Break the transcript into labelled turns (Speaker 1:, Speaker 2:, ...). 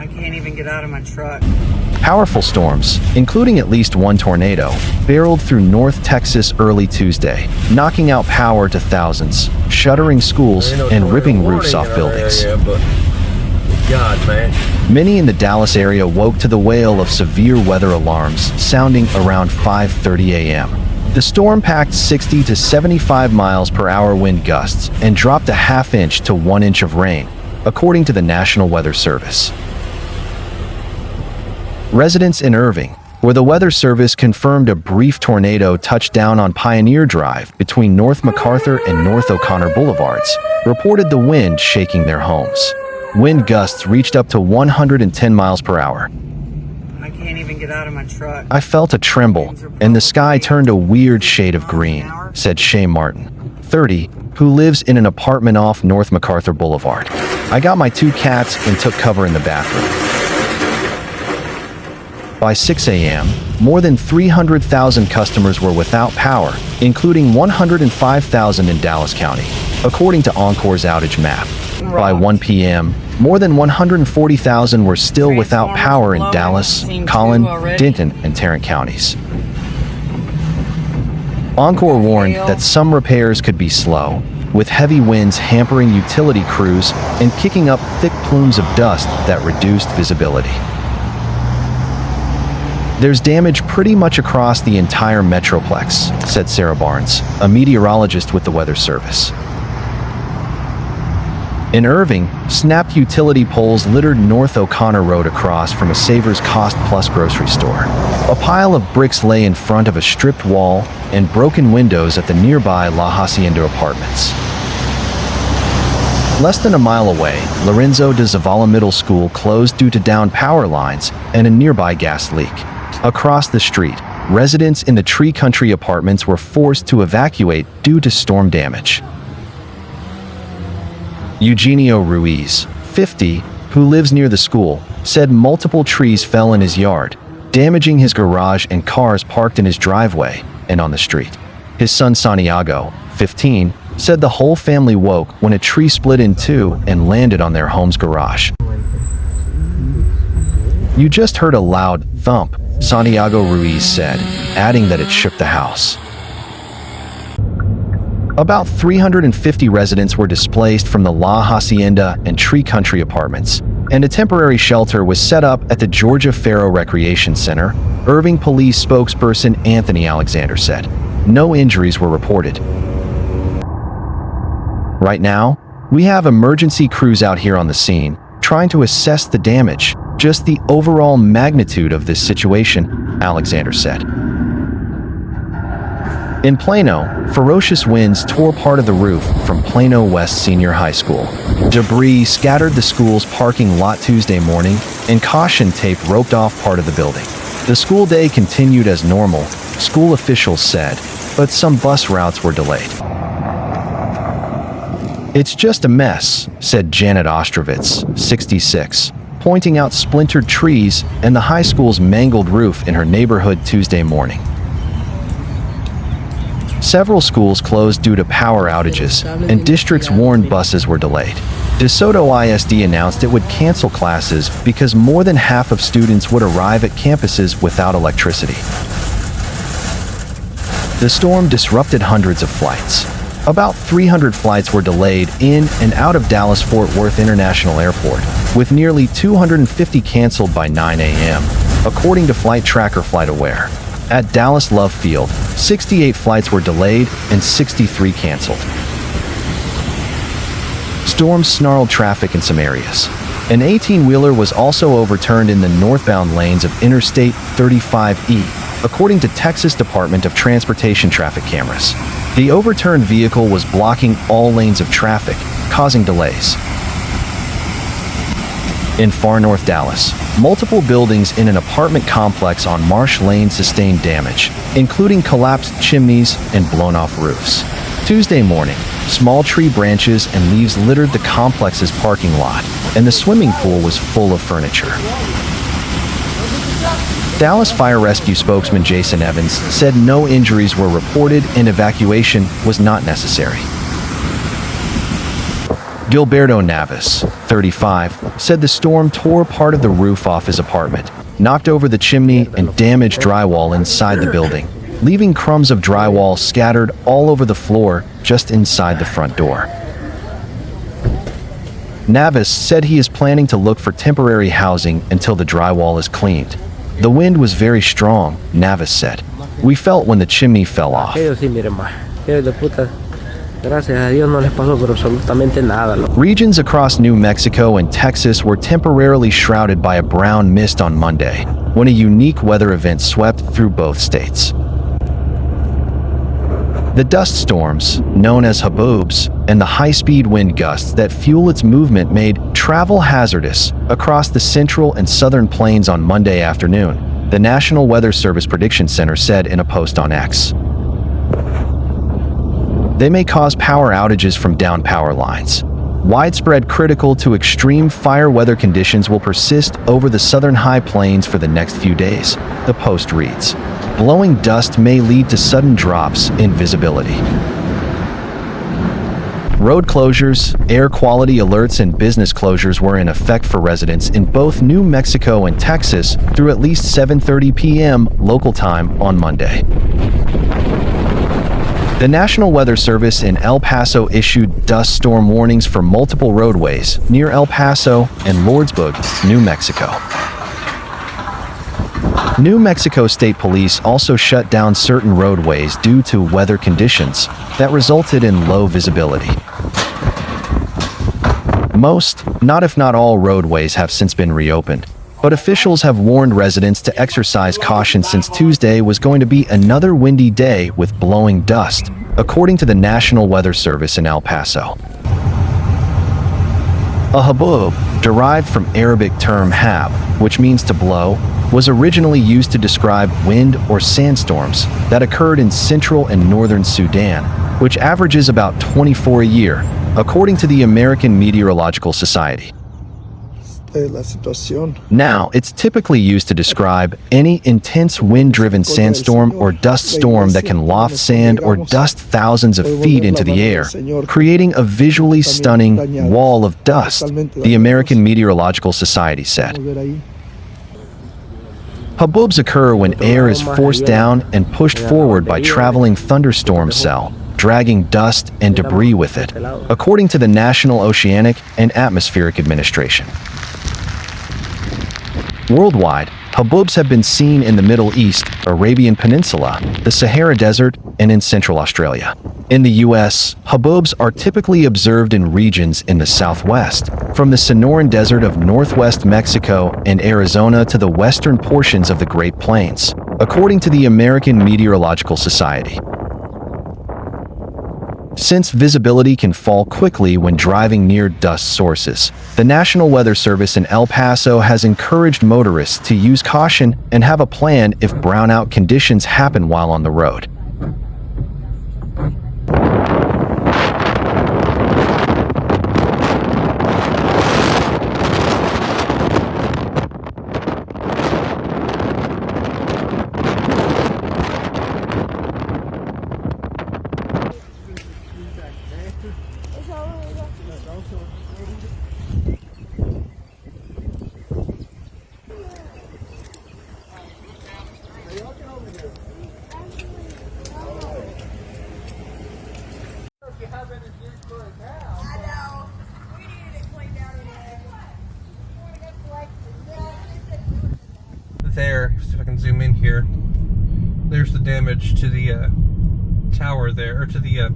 Speaker 1: I can't even get out of my truck.
Speaker 2: Powerful storms, including at least one tornado, barreled through North Texas early Tuesday, knocking out power to thousands, shuttering schools, and ripping roofs off buildings.
Speaker 3: God, man.
Speaker 2: Many in the Dallas area woke to the wail of severe weather alarms sounding around 5:30 a.m. The storm packed 60 to 75 miles per hour wind gusts and dropped a half inch to 1 inch of rain, according to the National Weather Service. Residents in Irving, where the Weather Service confirmed a brief tornado touched down on Pioneer Drive between North MacArthur and North Oncor Boulevards, reported the wind shaking their homes. Wind gusts reached up to 110 miles per hour.
Speaker 1: I can't even get out of my truck.
Speaker 2: I felt a tremble, and the sky turned a weird shade of green, said Shay Martin, 30, who lives in an apartment off North MacArthur Boulevard. I got my 2 cats and took cover in the bathroom. By 6 a.m., more than 300,000 customers were without power, including 105,000 in Dallas County, according to Oncor's outage map. By 1 p.m., more than 140,000 were still without power in Dallas, Collin, Denton, and Tarrant counties. Oncor warned that some repairs could be slow, with heavy winds hampering utility crews and kicking up thick plumes of dust that reduced visibility. There's damage pretty much across the entire Metroplex, said Sarah Barnes, a meteorologist with the Weather Service. In Irving, snapped utility poles littered North Oncor Road across from a Savers Cost Plus grocery store. A pile of bricks lay in front of a stripped wall and broken windows at the nearby La Hacienda apartments. Less than a mile away, Lorenzo de Zavala Middle School closed due to downed power lines and a nearby gas leak. Across the street, residents in the Tree Country apartments were forced to evacuate due to storm damage. Eugenio Ruiz, 50, who lives near the school, said multiple trees fell in his yard, damaging his garage and cars parked in his driveway and on the street. His son Santiago, 15, said the whole family woke when a tree split in two and landed on their home's garage. "You just heard a loud thump," Santiago Ruiz said, adding that it shook the house. About 350 residents were displaced from the La Hacienda and Tree Country apartments, and a temporary shelter was set up at the Georgia Faro Recreation Center, Irving Police spokesperson Anthony Alexander said. No injuries were reported. "Right now, we have emergency crews out here on the scene, trying to assess the damage, just the overall magnitude of this situation," Alexander said. In Plano, ferocious winds tore part of the roof from Plano West Senior High School. Debris scattered the school's parking lot Tuesday morning, and caution tape roped off part of the building. The school day continued as normal, school officials said, but some bus routes were delayed. "It's just a mess," said Janet Ostrovitz, 66, pointing out splintered trees and the high school's mangled roof in her neighborhood Tuesday morning. Several schools closed due to power outages, and districts warned buses were delayed. DeSoto ISD announced it would cancel classes because more than half of students would arrive at campuses without electricity. The storm disrupted hundreds of flights. About 300 flights were delayed in and out of Dallas-Fort Worth International Airport, with nearly 250 canceled by 9 a.m., according to flight tracker FlightAware. At Dallas Love Field, 68 flights were delayed and 63 canceled. Storms snarled traffic in some areas. An 18-wheeler was also overturned in the northbound lanes of Interstate 35E, according to Texas Department of Transportation traffic cameras. The overturned vehicle was blocking all lanes of traffic, causing delays. In far north Dallas, multiple buildings in an apartment complex on Marsh Lane sustained damage, including collapsed chimneys and blown-off roofs. Tuesday morning, small tree branches and leaves littered the complex's parking lot, and the swimming pool was full of furniture. Dallas Fire Rescue spokesman Jason Evans said no injuries were reported and evacuation was not necessary. Gilberto Navis, 35, said the storm tore part of the roof off his apartment, knocked over the chimney, and damaged drywall inside the building, leaving crumbs of drywall scattered all over the floor just inside the front door. Navis said he is planning to look for temporary housing until the drywall is cleaned. The wind was very strong, Navis said. We felt when the chimney fell off. Regions across New Mexico and Texas were temporarily shrouded by a brown mist on Monday, when a unique weather event swept through both states. The dust storms, known as haboobs, and the high-speed wind gusts that fuel its movement made travel hazardous across the central and southern plains on Monday afternoon, the National Weather Service Prediction Center said in a post on X. They may cause power outages from down power lines. Widespread critical to extreme fire weather conditions will persist over the southern high plains for the next few days, the post reads. Blowing dust may lead to sudden drops in visibility. Road closures, air quality alerts, and business closures were in effect for residents in both New Mexico and Texas through at least 7:30 p.m. local time on Monday. The National Weather Service in El Paso issued dust storm warnings for multiple roadways near El Paso and Lordsburg, New Mexico. New Mexico State Police also shut down certain roadways due to weather conditions that resulted in low visibility. Most, not if not all, roadways have since been reopened, but officials have warned residents to exercise caution since Tuesday was going to be another windy day with blowing dust, according to the National Weather Service in El Paso. A haboob, derived from Arabic term hab, which means to blow, was originally used to describe wind or sandstorms that occurred in central and northern Sudan, which averages about 24 a year, according to the American Meteorological Society. Now, it's typically used to describe any intense wind-driven sandstorm or dust storm that can loft sand or dust thousands of feet into the air, creating a visually stunning wall of dust, the American Meteorological Society said. Haboobs occur when air is forced down and pushed forward by traveling thunderstorm cell, dragging dust and debris with it, according to the National Oceanic and Atmospheric Administration. Worldwide, haboobs have been seen in the Middle East, Arabian Peninsula, the Sahara Desert, and in Central Australia. In the U.S., haboobs are typically observed in regions in the southwest, from the Sonoran Desert of northwest Mexico and Arizona to the western portions of the Great Plains, according to the American Meteorological Society. Since visibility can fall quickly when driving near dust sources, the National Weather Service in El Paso has encouraged motorists to use caution and have a plan if brownout conditions happen while on the road.
Speaker 4: There, see if I can zoom in here. There's the damage to the tower there, or to the